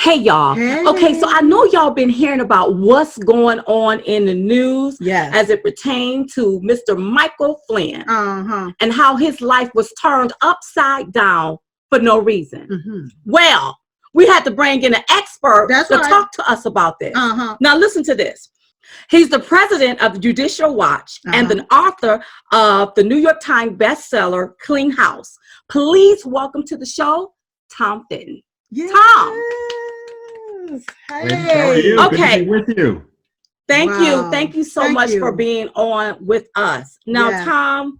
Hey, y'all. Hey. Okay, so I know y'all been hearing about what's going on in the news as it pertains to Mr. Michael Flynn and how his life was turned upside down for no reason. Well, we had to bring in an expert to talk to us about this. Now, listen to this. He's the president of the Judicial Watch and the author of the New York Times bestseller, Clean House. Please welcome to the show, Tom Fitton. Yes. Tom. Hey. How are you? Okay. Good to be with you. Thank you. Thank you so much for being on with us. Now, Tom,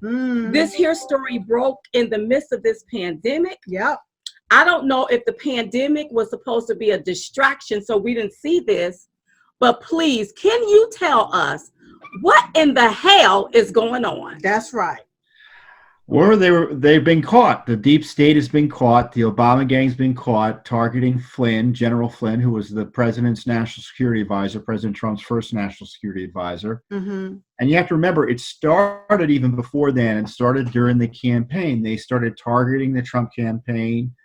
this here story broke in the midst of this pandemic. Yep. I don't know if the pandemic was supposed to be a distraction, so we didn't see this. But please, can you tell us what in the hell is going on? That's right. Well, they've been caught. The deep state has been caught. The Obama gang's been caught targeting Flynn, General Flynn, who was the president's national security advisor, President Trump's first national security advisor. And you have to remember, it started even before then. It started during the campaign. They started targeting the Trump campaign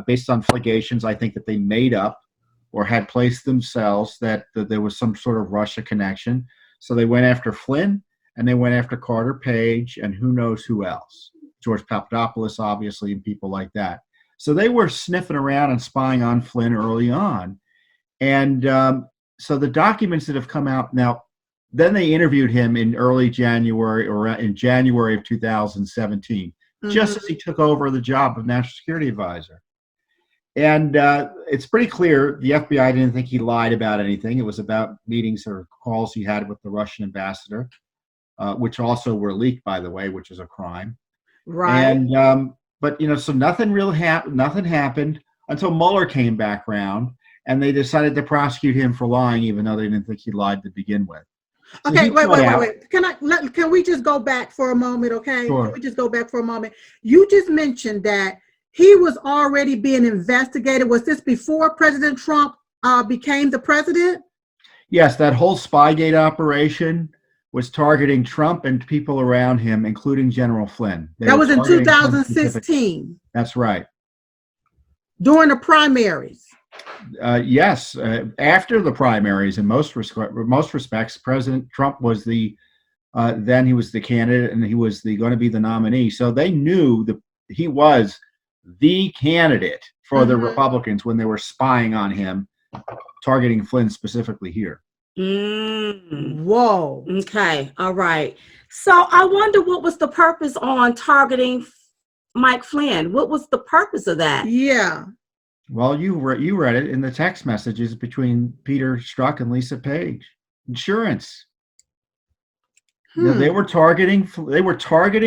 based on allegations, I think, that they made up or had placed themselves that there was some sort of Russia connection. So they went after Flynn, and they went after Carter Page and who knows who else. George Papadopoulos, obviously, and people like that. So they were sniffing around and spying on Flynn early on. And so the documents that have come out now, then they interviewed him in early January or in January of 2017, just as he took over the job of National Security Advisor. And it's pretty clear the FBI didn't think he lied about anything. It was about meetings or calls he had with the Russian ambassador, which also were leaked, by the way, which is a crime. Right. And but so nothing really happened. Nothing happened until Mueller came back around, and they decided to prosecute him for lying, even though they didn't think he lied to begin with. So okay, wait. Can we just go back for a moment? Okay, sure. Can we just go back for a moment? You just mentioned that he was already being investigated. Was this before President Trump became the president? Yes, that whole Spygate operation was targeting Trump and people around him, including General Flynn. That was in 2016. That's right. During the primaries. Yes, after the primaries, in most respects, President Trump was then he was the candidate, and he was going to be the nominee. So they knew that he was the candidate for the Republicans when they were spying on him, targeting Flynn specifically here. Whoa. Okay. All right. So I wonder what was the purpose on targeting Mike Flynn? What was the purpose of that? Yeah. Well, you read it in the text messages between Peter Strzok and Lisa Page. Insurance. They were targeting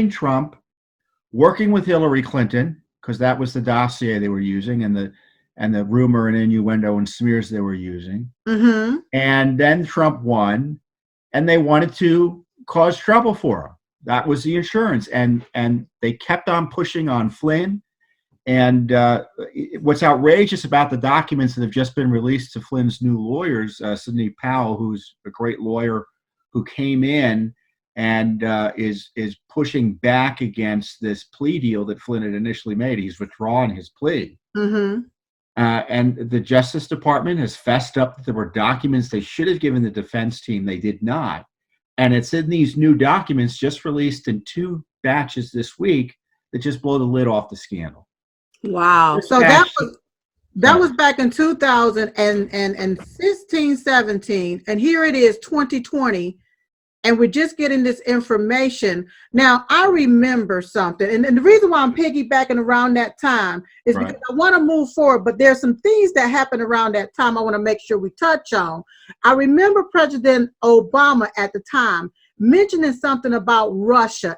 Trump, working with Hillary Clinton, because that was the dossier they were using, and the rumor and innuendo and smears they were using. And then Trump won, and they wanted to cause trouble for him. That was the insurance, and they kept on pushing on Flynn. And what's outrageous about the documents that have just been released to Flynn's new lawyers, Sidney Powell, who's a great lawyer who came in and is pushing back against this plea deal that Flynn had initially made. He's withdrawn his plea. And the Justice Department has fessed up that there were documents they should have given the defense team. They did not. And it's in these new documents just released in 2 batches this week that just blow the lid off the scandal. Wow. So that was back in 2016, 17, and here it is, 2020, and we're just getting this information. Now, I remember something, and the reason why I'm piggybacking around that time is because I want to move forward, but there's some things that happened around that time I want to make sure we touch on. I remember President Obama at the time mentioning something about Russia,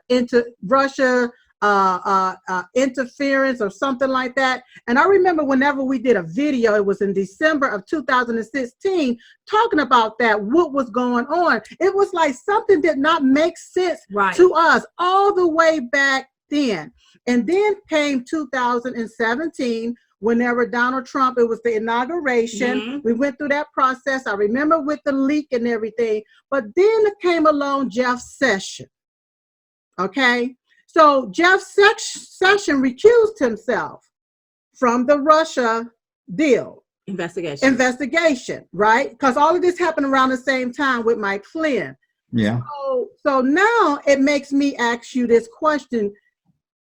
interference or something like that. And I remember whenever we did a video, it was in December of 2016, talking about that, what was going on. It was like something did not make sense to us all the way back then. And then came 2017, whenever Donald Trump, it was the inauguration. We went through that process. I remember with the leak and everything. But then came along Jeff Sessions. Okay. So Jeff Sessions recused himself from the Russia deal. investigation, right? Because all of this happened around the same time with Mike Flynn. Yeah. So now it makes me ask you this question.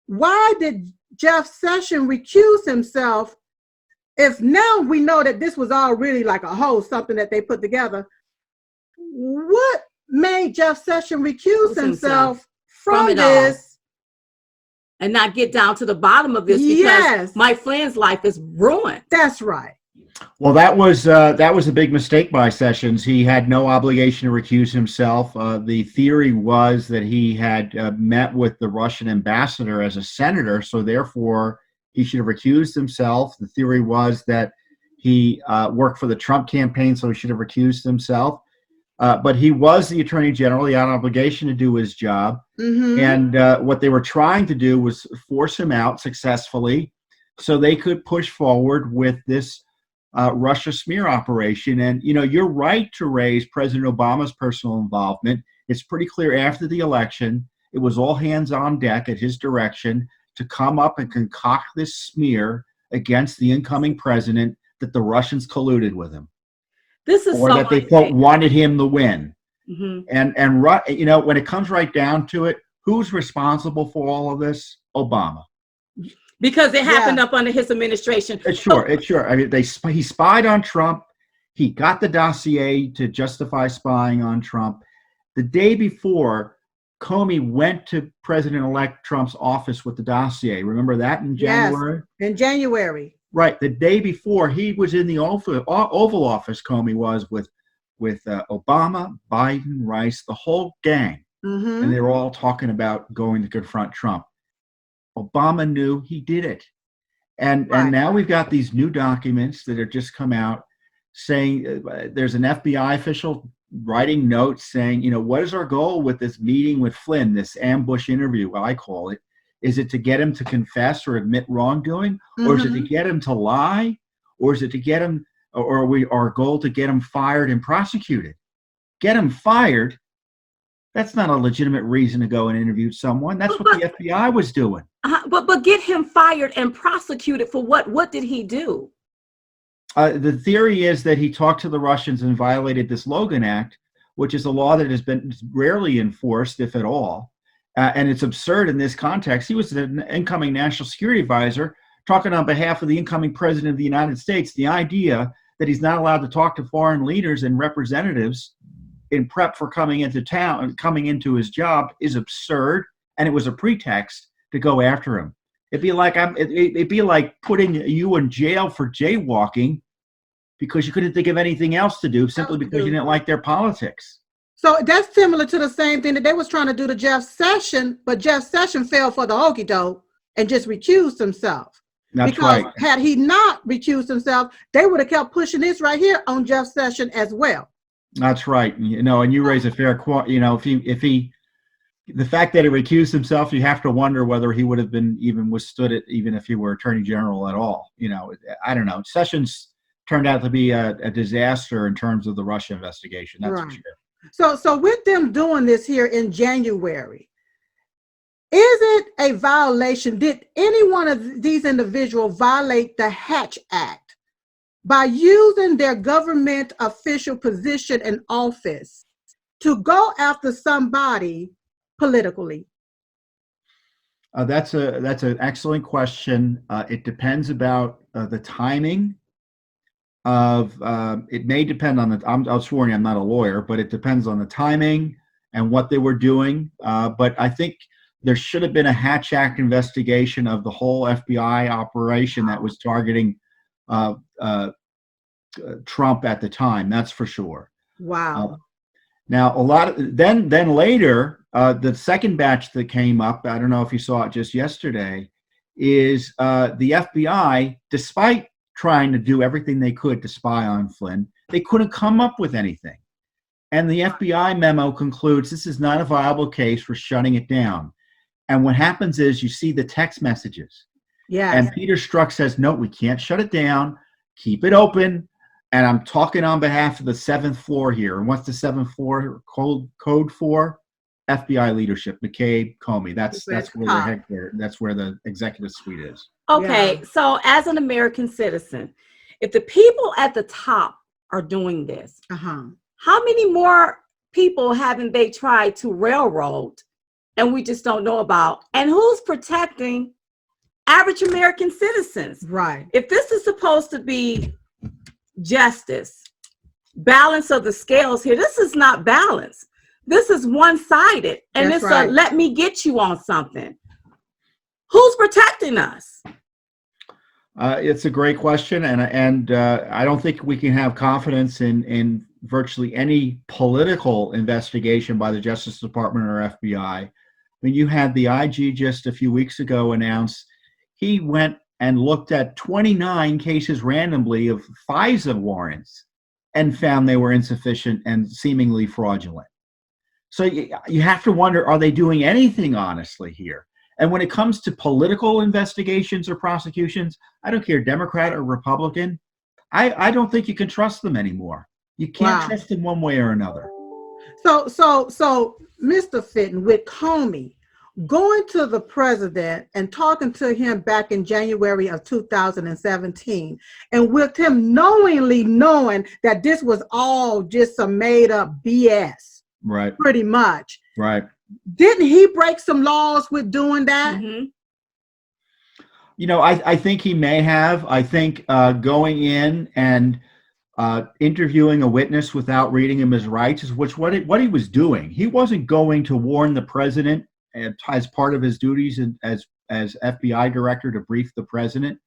Why did Jeff Sessions recuse himself if now we know that this was all really like a whole something that they put together? What made Jeff Sessions recuse himself from this? And not get down to the bottom of this because Mike Flynn's life is ruined. That's right. Well, that was a big mistake by Sessions. He had no obligation to recuse himself. The theory was that he had met with the Russian ambassador as a senator, so therefore he should have recused himself. The theory was that he worked for the Trump campaign, so he should have recused himself. But he was the attorney general. He had an obligation to do his job. Mm-hmm. And what they were trying to do was force him out successfully so they could push forward with this Russia smear operation. And, you know, you're right to raise President Obama's personal involvement. It's pretty clear after the election, it was all hands on deck at his direction to come up and concoct this smear against the incoming president that the Russians colluded with him. This is or that they wanted him to win. Mm-hmm. And you know, when it comes right down to it, who's responsible for all of this? Obama. Because it happened up under his administration. Sure. I mean, he spied on Trump. He got the dossier to justify spying on Trump. The day before, Comey went to President-elect Trump's office with the dossier. Remember that in January? Yes, in January. Right. The day before, he was in the Oval Office, Comey was, with Obama, Biden, Rice, the whole gang. Mm-hmm. And they were all talking about going to confront Trump. Obama knew he did it. And now we've got these new documents that have just come out saying there's an FBI official writing notes saying, you know, what is our goal with this meeting with Flynn, this ambush interview, I call it? Is it to get him to confess or admit wrongdoing? Mm-hmm. Or is it to get him to lie? Or is it to get him, or are we our goal to get him fired and prosecuted? Get him fired? That's not a legitimate reason to go and interview someone. That's what the FBI was doing. But get him fired and prosecuted for what? What did he do? The theory is that he talked to the Russians and violated this Logan Act, which is a law that has been rarely enforced, if at all. And it's absurd in this context. He was the incoming national security advisor talking on behalf of the incoming president of the United States. The idea that he's not allowed to talk to foreign leaders and representatives in prep for coming into town and coming into his job is absurd. And it was a pretext to go after him. It'd be like putting you in jail for jaywalking because you couldn't think of anything else to do simply because you didn't like their politics. So that's similar to the same thing that they was trying to do to Jeff Sessions, but Jeff Sessions fell for the okie doke and just recused himself. That's right. Had he not recused himself, they would have kept pushing this right here on Jeff Sessions as well. That's right. You know, and you raise a fair point. You know, if he, the fact that he recused himself, you have to wonder whether he would have been even withstood it, even if he were Attorney General at all. You know, I don't know. Sessions turned out to be a disaster in terms of the Russia investigation. That's for sure. So with them doing this here in January, is it a violation? Did any one of these individuals violate the Hatch Act by using their government official position and office to go after somebody politically? That's an excellent question. It depends about the timing of. It may depend on the. I'll sworn I'm not a lawyer, but it depends on the timing and what they were doing. But I think there should have been a Hatch Act investigation of the whole FBI operation that was targeting Trump at the time. That's for sure. Wow. Now, then later, the second batch that came up, I don't know if you saw it just yesterday, is the FBI, despite trying to do everything they could to spy on Flynn, they couldn't come up with anything. And the FBI memo concludes this is not a viable case for shutting it down. And what happens is you see the text messages. Yeah. And Peter Strzok says, no, we can't shut it down. Keep it open. And I'm talking on behalf of the 7th floor here. And what's the 7th floor code for? FBI leadership, McCabe, Comey. That's where the headquarters. That's where the executive suite is. Okay, so as an American citizen, if the people at the top are doing this, how many more people haven't they tried to railroad and we just don't know about? And who's protecting average American citizens? Right. If this is supposed to be justice, balance of the scales here, this is not balance. This is one-sided. And That's it's right. a let me get you on something. Who's protecting us? It's a great question, and I don't think we can have confidence in virtually any political investigation by the Justice Department or FBI. I mean, you had the IG just a few weeks ago announce he went and looked at 29 cases randomly of FISA warrants and found they were insufficient and seemingly fraudulent. So you have to wonder, are they doing anything honestly here? And when it comes to political investigations or prosecutions, I don't care, Democrat or Republican, I don't think you can trust them anymore. You can't trust them one way or another. So, Mr. Fitton, with Comey going to the president and talking to him back in January of 2017, and with him knowingly knowing that this was all just some made up BS, right? Pretty much, right. Didn't he break some laws with doing that? Mm-hmm. You know, I think he may have. I think going in and interviewing a witness without reading him his rights is what he was doing. He wasn't going to warn the president as part of his duties as FBI director to brief the president.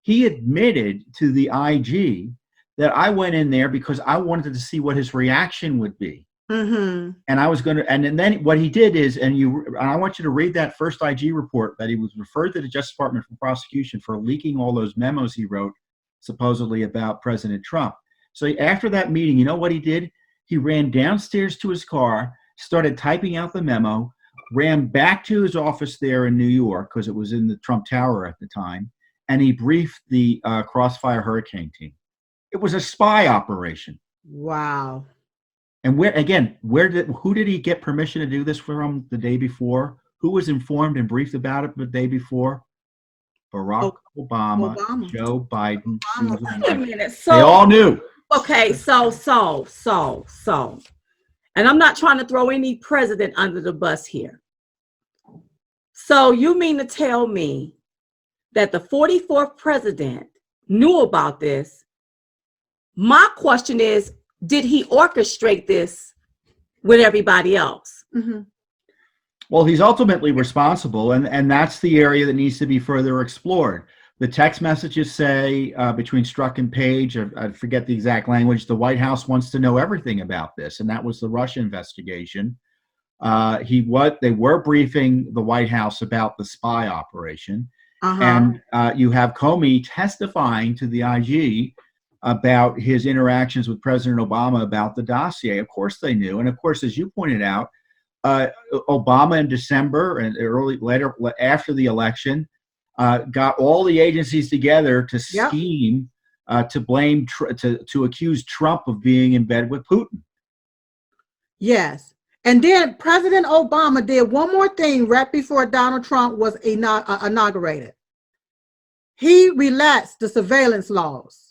He admitted to the IG that I went in there because I wanted to see what his reaction would be. Mm-hmm. And I was going to, and then what he did is, and I want you to read that first IG report that he was referred to the Justice Department for prosecution for leaking all those memos he wrote supposedly about President Trump. So after that meeting, you know what he did? He ran downstairs to his car, started typing out the memo, ran back to his office there in New York, because it was in the Trump Tower at the time, and he briefed the Crossfire Hurricane team. It was a spy operation. Wow. And who did he get permission to do this from the day before? Who was informed and briefed about it the day before? Barack Obama, Joe Biden. Wait a minute. So, they all knew. Okay, so. And I'm not trying to throw any president under the bus here. So you mean to tell me that the 44th president knew about this? My question is, did he orchestrate this with everybody else? Mm-hmm. Well, he's ultimately responsible, and that's the area that needs to be further explored. The text messages say between Strzok and Page, I forget the exact language, the White House wants to know everything about this, and that was the Russia investigation. They were briefing the White House about the spy operation, and you have Comey testifying to the IG about his interactions with President Obama about the dossier. Of course they knew. And of course, as you pointed out, Obama in December and later after the election got all the agencies together to scheme to blame, to accuse Trump of being in bed with Putin. Yes. And then President Obama did one more thing right before Donald Trump was inaugurated. He relaxed the surveillance laws.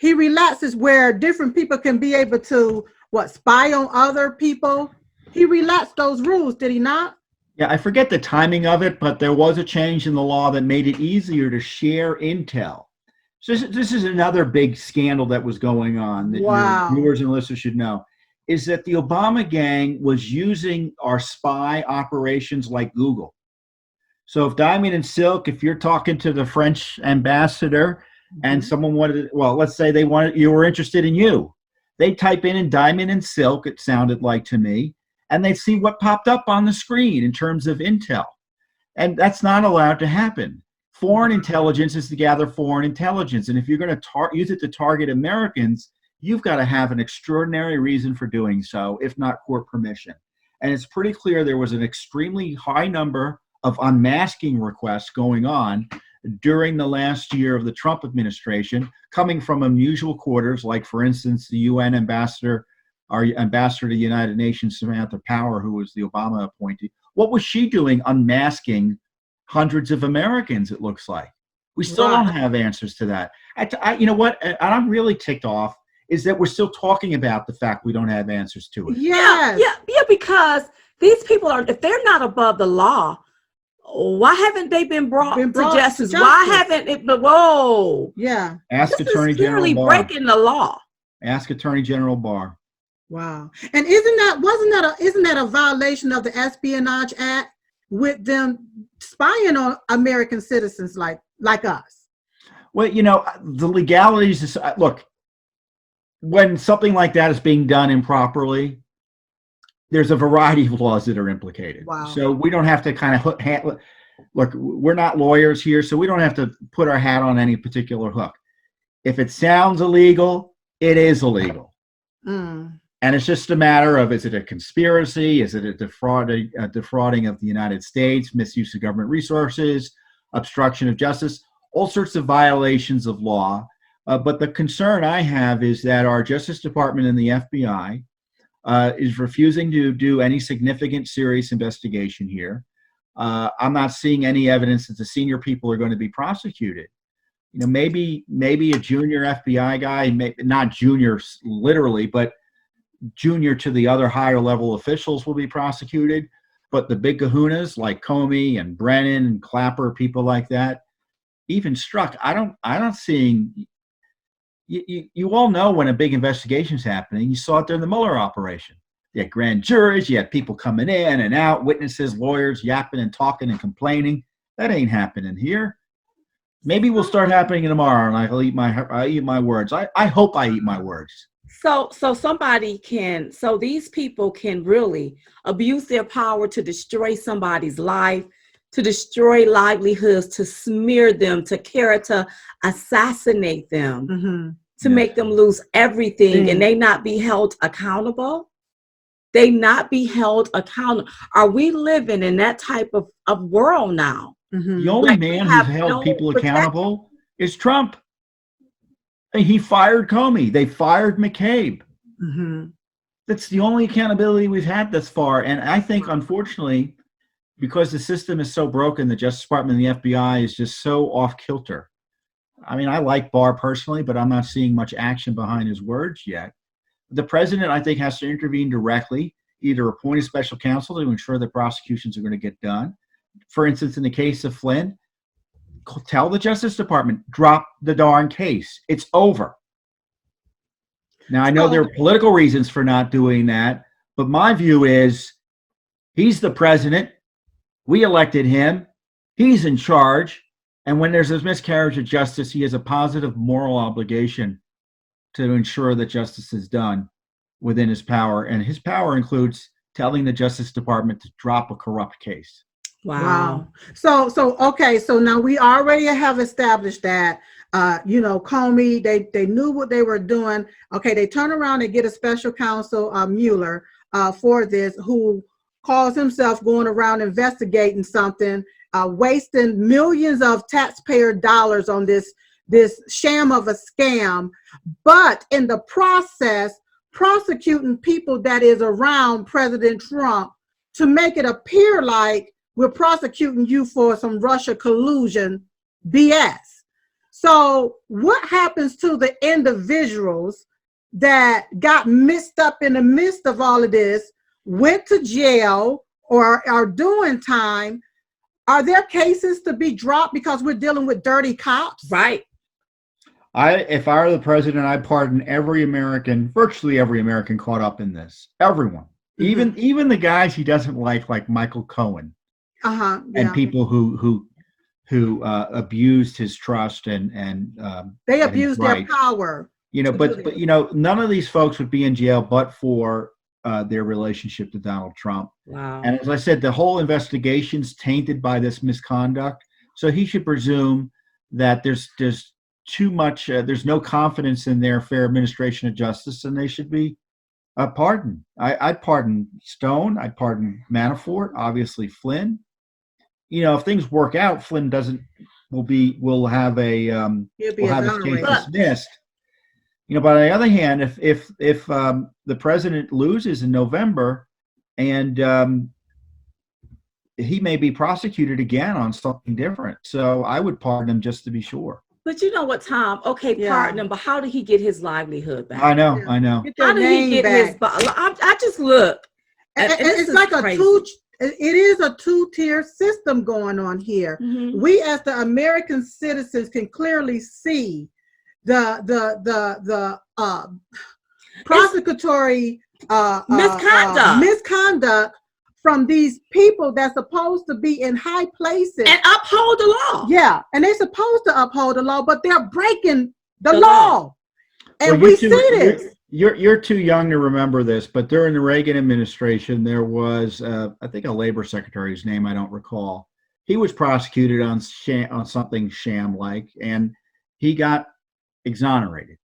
He relaxes where different people can be able to, spy on other people. He relaxed those rules, did he not? Yeah, I forget the timing of it, but there was a change in the law that made it easier to share intel. So this is another big scandal that was going on that your viewers and listeners should know, is that the Obama gang was using our spy operations like Google. So if Diamond and Silk, if you're talking to the French ambassador, and someone wanted, let's say you were interested in you. They type in Diamond and Silk, it sounded like to me, and they see what popped up on the screen in terms of intel. And that's not allowed to happen. Foreign intelligence is to gather foreign intelligence. And if you're going to use it to target Americans, you've got to have an extraordinary reason for doing so, if not court permission. And it's pretty clear there was an extremely high number of unmasking requests going on during the last year of the Trump administration, coming from unusual quarters, like, for instance, the UN ambassador, our ambassador to the United Nations, Samantha Power, who was the Obama appointee. What was she doing unmasking hundreds of Americans, it looks like, We still don't have answers to that. You know what? And I'm really ticked off is that we're still talking about the fact we don't have answers to it. Yes. Yeah, because these people if they're not above the law, why haven't they been brought to justice? Why haven't it? Whoa. Yeah. Ask Attorney General Barr. Breaking the law. Ask Attorney General Barr. Wow. And isn't that a violation of the Espionage Act with them spying on American citizens like us? Well, you know, the legalities is, look, when something like that is being done improperly, there's a variety of laws that are implicated. Wow. So we don't have to kind of look, we're not lawyers here, so we don't have to put our hat on any particular hook. If it sounds illegal, it is illegal. And it's just a matter of, is it a conspiracy? Is it a defrauding of the United States, misuse of government resources, obstruction of justice, all sorts of violations of law. But the concern I have is that our Justice Department and the FBI is refusing to do any significant, serious investigation here. I'm not seeing any evidence that the senior people are going to be prosecuted. You know, maybe a junior FBI guy, not junior literally, but junior to the other higher level officials will be prosecuted. But the big kahunas like Comey and Brennan and Clapper, people like that, even Strzok, I don't seeing. You all know when a big investigation is happening. You saw it during the Mueller operation. You had grand juries, you had people coming in and out, witnesses, lawyers yapping and talking and complaining. That ain't happening here. Maybe we'll start happening tomorrow, and I'll eat my words. I hope I eat my words. So these people can really abuse their power to destroy somebody's life, to destroy livelihoods, to smear them, to character assassinate them, to make them lose everything, and they not be held accountable. They not be held accountable. Are we living in that type of world now? The only man who's held people accountable is Trump. He fired Comey. They fired McCabe. That's the only accountability we've had thus far. And I think, unfortunately, because the system is so broken, the Justice Department and the FBI is just so off kilter. I mean, I like Barr personally, but I'm not seeing much action behind his words yet. The president, I think, has to intervene directly, either appoint a special counsel to ensure that prosecutions are going to get done. For instance, in the case of Flynn, tell the Justice Department, drop the darn case. It's over. Now, I know there are political reasons for not doing that, but my view is he's the president. We elected him. He's in charge. And when there's a miscarriage of justice, he has a positive moral obligation to ensure that justice is done within his power. And his power includes telling the Justice Department to drop a corrupt case. Wow. So okay. So now we already have established that, Comey, they knew what they were doing. Okay. They turn around and get a special counsel, Mueller, for this, who calls himself going around investigating something, wasting millions of taxpayer dollars on this sham of a scam, but in the process, prosecuting people that is around President Trump to make it appear like we're prosecuting you for some Russia collusion BS. So what happens to the individuals that got mixed up in the midst of all of this, went to jail or are doing time? Are there cases to be dropped because we're dealing with dirty cops? Right. If I were the president, I'd pardon every American, virtually every American caught up in this. Everyone. Even the guys he doesn't like Michael Cohen. And people who abused his trust and they abused their power. But none of these folks would be in jail but for their relationship to Donald Trump. Wow. And as I said, the whole investigation's tainted by this misconduct. So he should presume that there's too much. There's no confidence in their fair administration of justice, and they should be pardoned. I'd pardon Stone. I'd pardon Manafort. Obviously Flynn. If things work out, Flynn will have his case dismissed. But on the other hand, if the president loses in November and he may be prosecuted again on something different. So I would pardon him just to be sure. But you know what, Tom? Okay, pardon him, but how did he get his livelihood back? I know. How did he get his? I just look. And it's like crazy. It is a two-tier system going on here. Mm-hmm. We, as the American citizens, can clearly see the prosecutory misconduct from these people that's supposed to be in high places and uphold the law. Yeah, and they're supposed to uphold the law, but they're breaking the law. And we see this. You're too young to remember this, but during the Reagan administration, there was, I think, a labor secretary, whose name I don't recall. He was prosecuted on something sham-like, and he got exonerated.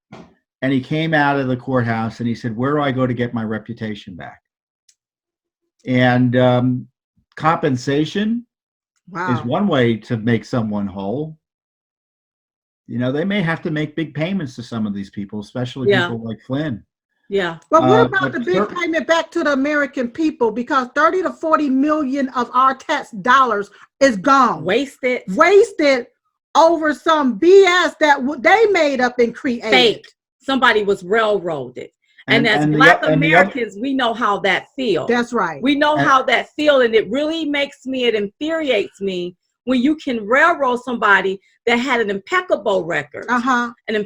And he came out of the courthouse and he said, "Where do I go to get my reputation back?" And compensation is one way to make someone whole. You know, they may have to make big payments to some of these people, especially people like Flynn. Yeah. But what about the big payment back to the American people? Because 30 to 40 million of our tax dollars is gone. Wasted over some BS that they made up and created. Fake. Somebody was railroaded. And as Black Americans, we know how that feels. That's right. We know how that feels, and it really makes me, it infuriates me when you can railroad somebody that had an impeccable record, and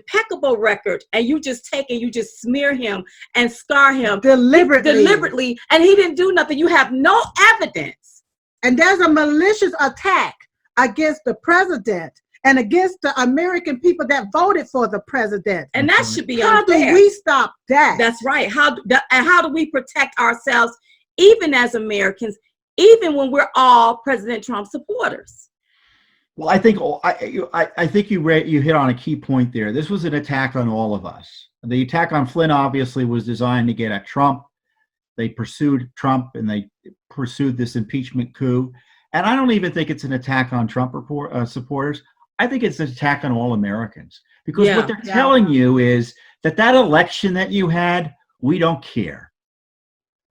you just take and you just smear him and scar him deliberately, and he didn't do nothing. You have no evidence. And there's a malicious attack against the president and against the American people that voted for the president. And that should be unfair. How do we stop that? That's right. How do we protect ourselves, even as Americans, even when we're all President Trump supporters? Well, I think you hit on a key point there. This was an attack on all of us. The attack on Flynn obviously was designed to get at Trump. They pursued Trump and they pursued this impeachment coup. And I don't even think it's an attack on Trump supporters. I think it's an attack on all Americans, because what they're telling you is that election that you had, we don't care.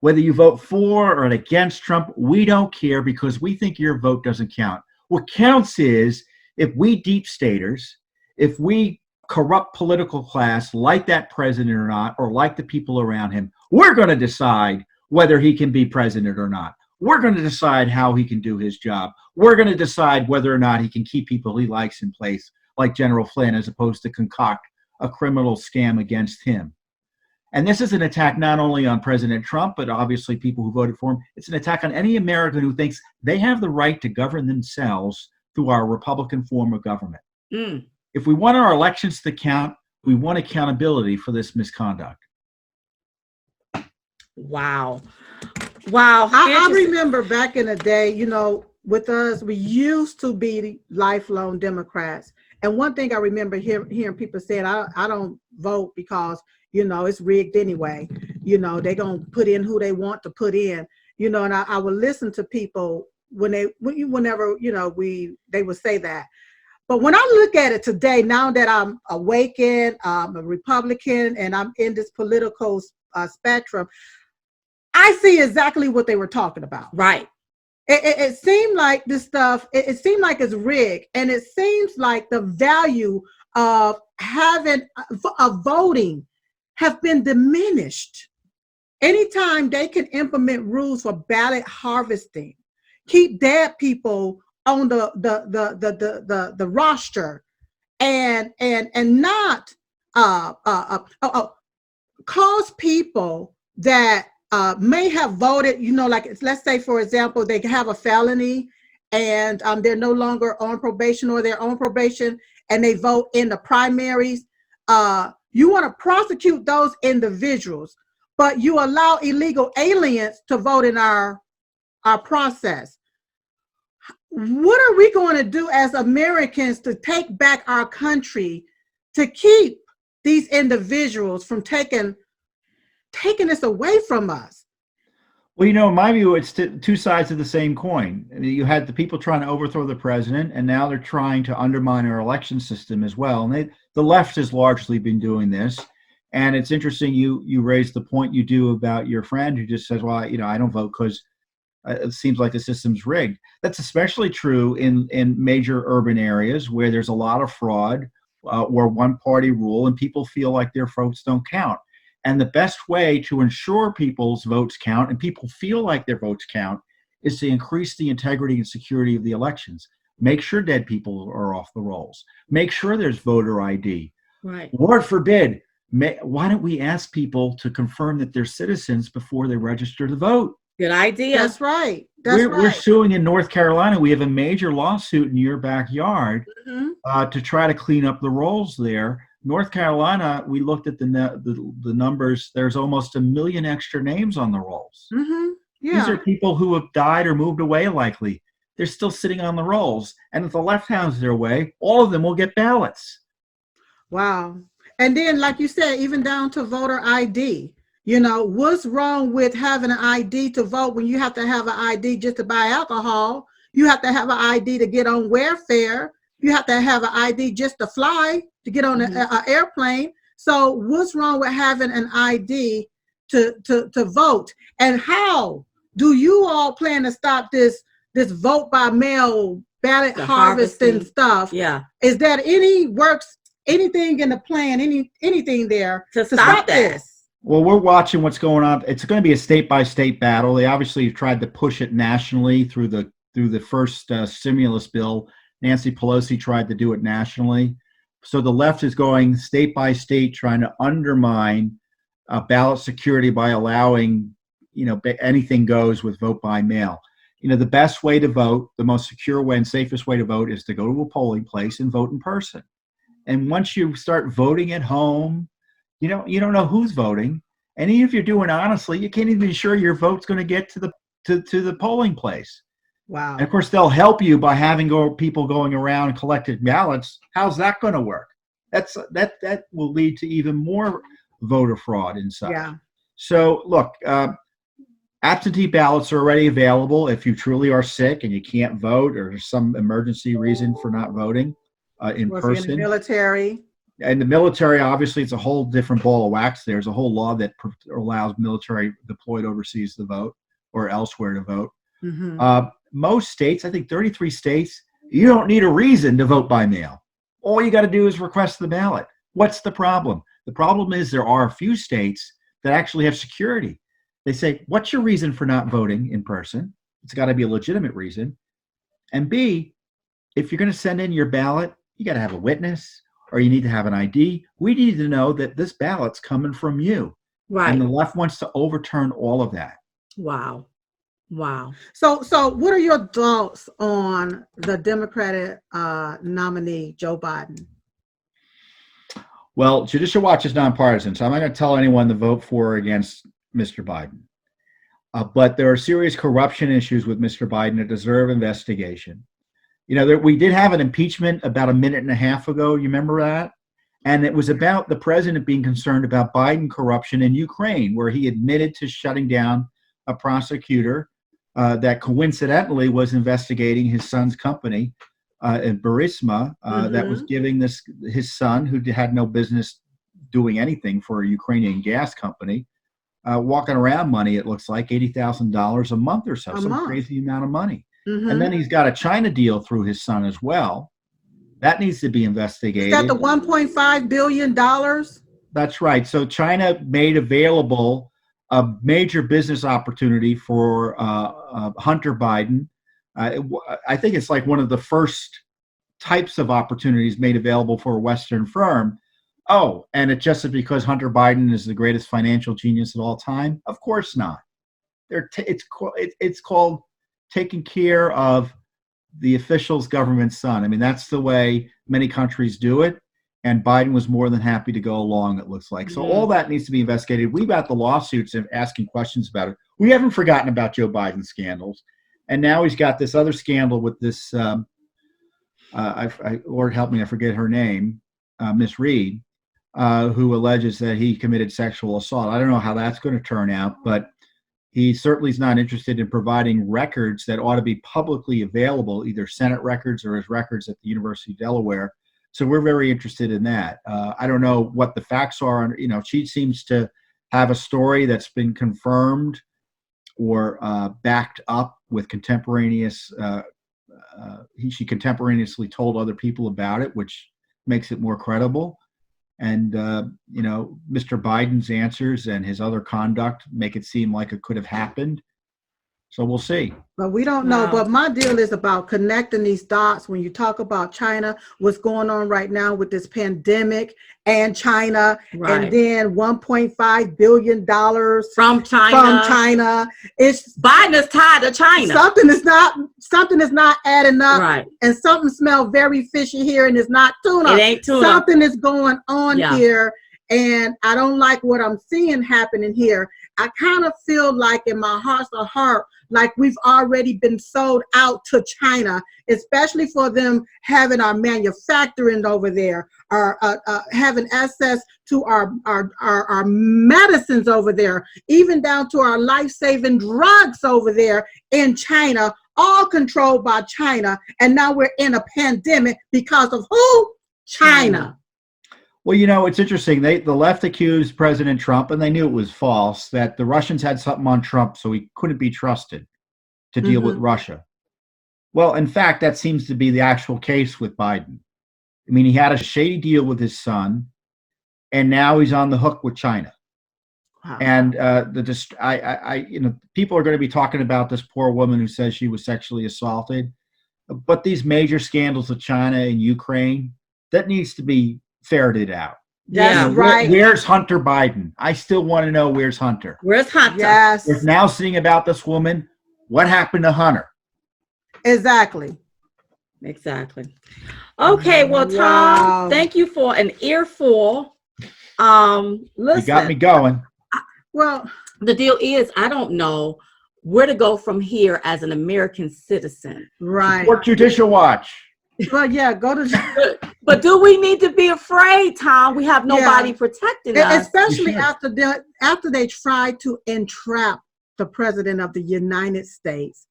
Whether you vote for or against Trump, we don't care, because we think your vote doesn't count. What counts is if we deep staters, if we corrupt political class like that president or not, or like the people around him, we're going to decide whether he can be president or not. We're going to decide how he can do his job. We're going to decide whether or not he can keep people he likes in place, like General Flynn, as opposed to concoct a criminal scam against him. And this is an attack not only on President Trump, but obviously people who voted for him. It's an attack on any American who thinks they have the right to govern themselves through our Republican form of government. If we want our elections to count, we want accountability for this misconduct. Wow. I remember back in the day, you know, with us, we used to be lifelong Democrats. And one thing I remember hearing people saying, I don't vote because, you know, it's rigged anyway. You know, they're going to put in who they want to put in, you know, and I would listen to people whenever, you know, they would say that. But when I look at it today, now that I'm awakened, I'm a Republican, and I'm in this political spectrum, I see exactly what they were talking about. Right. It seemed like this stuff, it seemed like it's rigged. And it seems like the value of voting have been diminished. Anytime they can implement rules for ballot harvesting, keep dead people on the roster, and not cause people that may have voted, you know, like let's say, for example, they have a felony and they're no longer on probation, or they're on probation and they vote in the primaries. You want to prosecute those individuals, but you allow illegal aliens to vote in our process. What are we going to do as Americans to take back our country, to keep these individuals from taking this away from us? Well, you know, in my view, it's two sides of the same coin. You had the people trying to overthrow the president, and now they're trying to undermine our election system as well. And the left has largely been doing this. And it's interesting you raised the point you do about your friend who just says, well, you know, I don't vote because It seems like the system's rigged. That's especially true in major urban areas where there's a lot of fraud, or one-party rule, and people feel like their votes don't count. And the best way to ensure people's votes count and people feel like their votes count is to increase the integrity and security of the elections. Make sure dead people are off the rolls. Make sure there's voter ID. Right. Lord forbid, why don't we ask people to confirm that they're citizens before they register to vote? Good idea. That's right. We're suing in North Carolina. We have a major lawsuit in your backyard to try to clean up the rolls there. North Carolina, we looked at the numbers. There's almost 1 million extra names on the rolls. Yeah. These are people who have died or moved away likely. They're still sitting on the rolls. And if the left hands their way, all of them will get ballots. Wow. And then, like you said, even down to voter ID. You know, what's wrong with having an ID to vote when you have to have an ID just to buy alcohol? You have to have an ID to get on Wayfair. You have to have an ID just to fly, to get on an airplane. So what's wrong with having an ID to vote? And how do you all plan to stop this vote by mail ballot harvesting stuff? Yeah. Is there anything in the plan, anything there to stop this? Well, we're watching what's going on. It's going to be a state-by-state battle. They obviously tried to push it nationally through the first stimulus bill. Nancy Pelosi tried to do it nationally. So the left is going state by state, trying to undermine ballot security by allowing, anything goes with vote by mail. The best way to vote, the most secure way and safest way to vote is to go to a polling place and vote in person. And once you start voting at home, you don't know who's voting. And even if you're doing honestly, you can't even be sure your vote's going to get to the polling place. Wow. And of course, they'll help you by having people going around collecting ballots. How's that going to work? That will lead to even more voter fraud inside. Yeah. So look, absentee ballots are already available if you truly are sick and you can't vote or there's some emergency reason for not voting in person. In the military. And the military, obviously, it's a whole different ball of wax. There's a whole law that allows military deployed overseas to vote or elsewhere to vote. Most states, I think 33 states, you don't need a reason to vote by mail. All you got to do is request the ballot. What's the problem? The problem is there are a few states that actually have security. They say, what's your reason for not voting in person? It's got to be a legitimate reason. And B, if you're going to send in your ballot, you got to have a witness or you need to have an ID. We need to know that this ballot's coming from you. Right. And the left wants to overturn all of that. Wow. So what are your thoughts on the Democratic nominee, Joe Biden? Well, Judicial Watch is nonpartisan, so I'm not going to tell anyone to vote for or against Mr. Biden. But there are serious corruption issues with Mr. Biden that deserve investigation. We did have an impeachment about a minute and a half ago. You remember that? And it was about the president being concerned about Biden corruption in Ukraine, where he admitted to shutting down a prosecutor that coincidentally was investigating his son's company in Burisma that was giving his son, who had no business doing anything for a Ukrainian gas company, walking around money, it looks like $80,000 a month or so, some crazy amount of money. And then he's got a China deal through his son as well. That needs to be investigated. Is that the $1.5 billion? That's right. So China made available a major business opportunity for Hunter Biden. I think it's like one of the first types of opportunities made available for a Western firm. Oh, and it just is because Hunter Biden is the greatest financial genius of all time? Of course not. It's called taking care of the official's government's son. I mean, that's the way many countries do it. And Biden was more than happy to go along, it looks like. So all that needs to be investigated. We've got the lawsuits and asking questions about it. We haven't forgotten about Joe Biden's scandals. And now he's got this other scandal with this, Lord help me, I forget her name, Miss Reed, who alleges that he committed sexual assault. I don't know how that's going to turn out, but he certainly is not interested in providing records that ought to be publicly available, either Senate records or his records at the University of Delaware. So we're very interested in that. I don't know what the facts are. She seems to have a story that's been confirmed or backed up with contemporaneous. She contemporaneously told other people about it, which makes it more credible. And Mr. Biden's answers and his other conduct make it seem like it could have happened. So we'll see. But we don't know. But my deal is about connecting these dots. When you talk about China, what's going on right now with this pandemic and China, and then $1.5 billion from China. It's Biden is tied to China. Something is not adding up, and something smells very fishy here, and it's not tuna. It ain't tuna. Something is going on here, and I don't like what I'm seeing happening here. I kind of feel like in my heart of heart, like we've already been sold out to China, especially for them having our manufacturing over there, our having access to our medicines over there, even down to our life-saving drugs over there in China, all controlled by China. And now we're in a pandemic because of who? China. Well, it's interesting. The left accused President Trump, and they knew it was false, that the Russians had something on Trump, so he couldn't be trusted to deal with Russia. Well, in fact, that seems to be the actual case with Biden. I mean, he had a shady deal with his son, and now he's on the hook with China. Wow. And people are going to be talking about this poor woman who says she was sexually assaulted, but these major scandals with China and Ukraine, that needs to be ferreted out. That's right. Where's Hunter Biden? I still want to know where's Hunter. Where's Hunter? Yes. We're now seeing about this woman. What happened to Hunter? Exactly. Okay, well, Tom, thank you for an earful. Listen, you got me going. Well, the deal is, I don't know where to go from here as an American citizen. Right. Support Judicial Watch. Well, yeah, go to. But do we need to be afraid, Tom? We have nobody protecting us. Especially after they tried to entrap the president of the United States,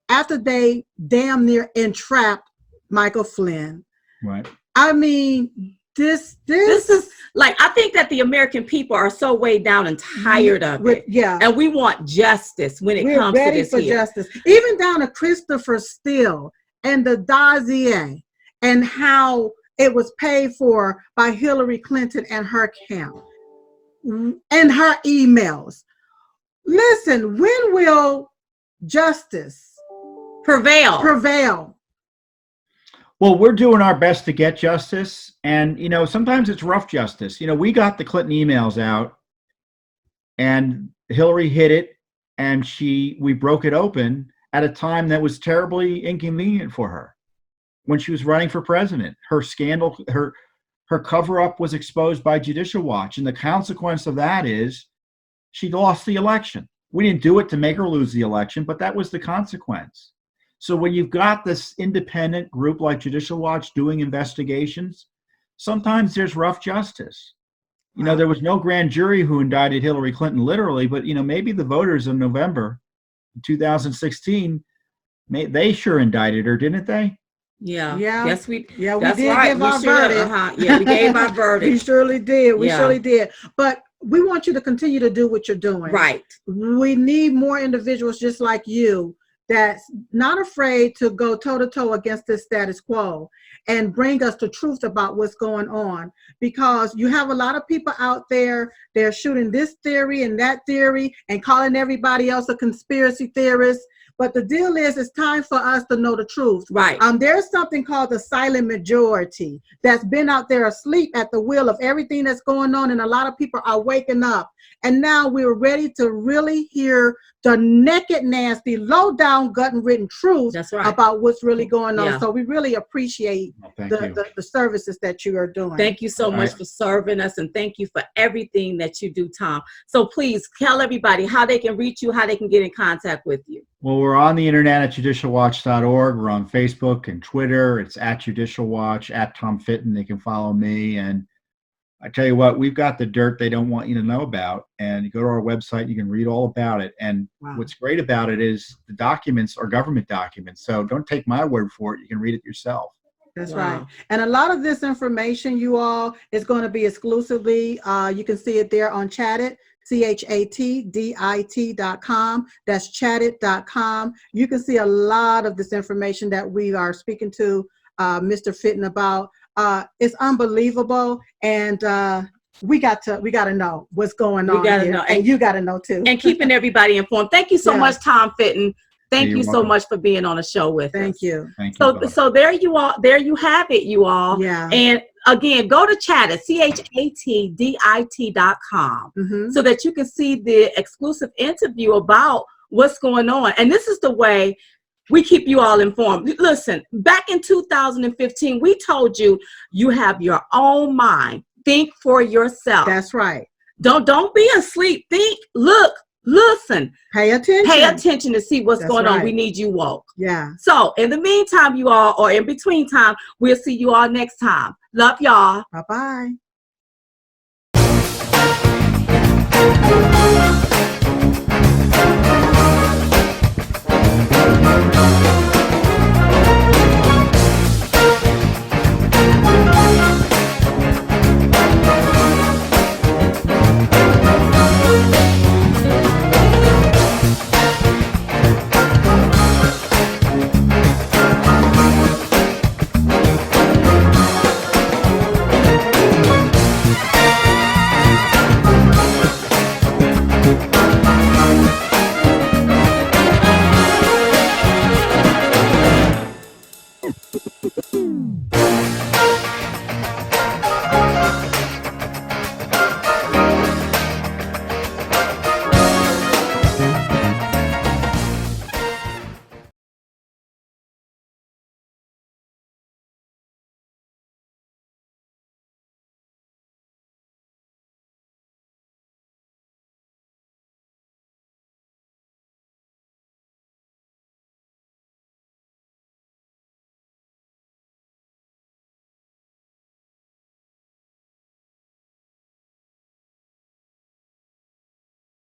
after they damn near entrapped Michael Flynn. Right. I mean, this is like, I think that the American people are so weighed down and tired of it. Yeah. And we want justice when it comes to this. We're ready for justice. Even down to Christopher Steele and the dossier and how it was paid for by Hillary Clinton and her camp and her emails. Listen, when will justice prevail? Well, we're doing our best to get justice. And, sometimes it's rough justice. We got the Clinton emails out and Hillary hid it, and we broke it open at a time that was terribly inconvenient for her when she was running for president. Her scandal, her cover-up was exposed by Judicial Watch. And the consequence of that is she lost the election. We didn't do it to make her lose the election, but that was the consequence. So when you've got this independent group like Judicial Watch doing investigations, sometimes there's rough justice. There was no grand jury who indicted Hillary Clinton literally, but, maybe the voters in November 2016, they sure indicted her, didn't they? Yeah. Yes, we did give our verdict. Yeah, we gave our verdict. We surely did. We surely did. But we want you to continue to do what you're doing. Right. We need more individuals just like you that's not afraid to go toe-to-toe against this status quo and bring us the truth about what's going on. Because you have a lot of people out there, they're shooting this theory and that theory and calling everybody else a conspiracy theorist. But the deal is, it's time for us to know the truth. Right. There's something called the silent majority that's been out there asleep at the wheel of everything that's going on, and a lot of people are waking up. And now we're ready to really hear the naked, nasty, low-down, gut-and-written truth about what's really going on. So we really appreciate the services that you are doing. Thank you so much for serving us, and thank you for everything that you do, Tom. So please tell everybody how they can reach you, how they can get in contact with you. Well, we're on the internet at judicialwatch.org. We're on Facebook and Twitter. It's at Judicial Watch, at Tom Fitton. They can follow me. And I tell you what, we've got the dirt they don't want you to know about. And you go to our website, you can read all about it. And what's great about it is the documents are government documents. So don't take my word for it. You can read it yourself. That's right. And a lot of this information, you all, is going to be exclusively, you can see it there on Chatted. chatdit.com. That's chatted.com. You can see a lot of this information that we are speaking to Mr. Fitton about. It's unbelievable, and we got to know what's going on here, and you got to know too, and keeping everybody informed. Thank you so much, Tom Fitton. Thank you so much for being on the show with us. Thank you. So there you are. There you have it, you all. Yeah. And again, go to chatdit, chatdit.com, so that you can see the exclusive interview about what's going on. And this is the way we keep you all informed. Listen, back in 2015, we told you, you have your own mind. Think for yourself. That's right. Don't be asleep. Think, look, listen. Pay attention. Pay attention to see what's going on. We need you woke. Yeah. So in the meantime, you all, or in between time, we'll see you all next time. Love y'all. Bye-bye.